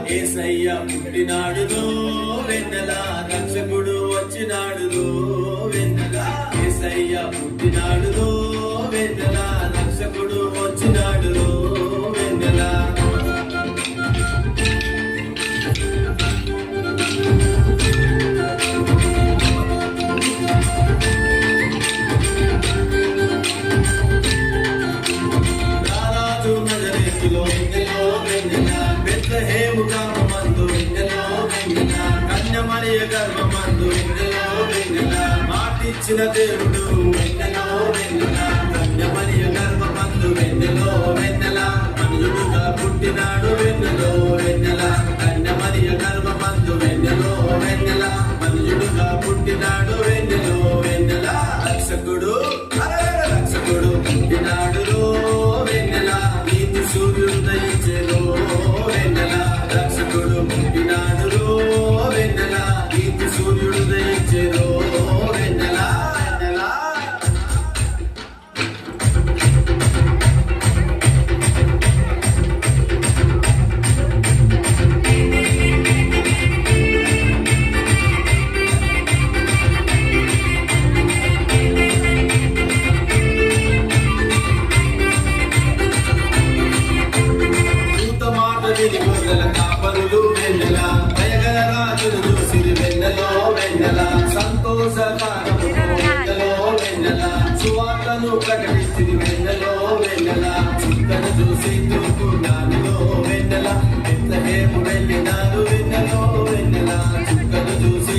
యేసయ్య పుట్టినాడులో వెన్నెల రక్షకుడు వచ్చినాడులో వెన్నెల యేసయ్య పుట్టినాడులో వెన్నెల రక్షకుడు వచ్చినాడులో వెన్నెల రారాజు నజరేతులో వెన్నెలో వెన్నెల బెత్లెహేము గ్రామమందు వెన్నెలో వెన్నెల కన్యమరియ గర్భమందు వెన్నెలో వెన్నెల మాటిచ్చిన దేవుడు వెన్నెలో వెన్నెల కన్యమరియ గర్భమందు వెన్నెలో వెన్నెల మనుషుడుగా పుట్టినాడు వెన్నెలో వెన్నెల కన్యమరియ గర్భమందు వెన్నెలో వెన్నెల మనుషుడుగా పుట్టినాడు వెన్నెలో వెన్నెల రక్షకుడు రక్షకుడు పుట్టినాడులో వెన్నెల నీతి సూర్యుడు దయించెలో వెన్నెల రక్షకుడు పుట్టినాడులో వెన్నెల నీతి సూర్యుడు దయించెలో వెన్నెల వెన్నెల గొర్రెల కాపరులు వెన్నెల భయగల రాజును చూసిరి వెన్నెలో వెన్నెల సంతోషకారము వెన్నెలో వెన్నెల సువార్తను ప్రకటించిరి వెన్నెలో వెన్నెల చుక్కను చూసి తూర్పునాడులో వెన్నెల బెత్లెహేము వెళ్ళినాడు వెన్నెలో వెన్నెల చుక్కను చూసి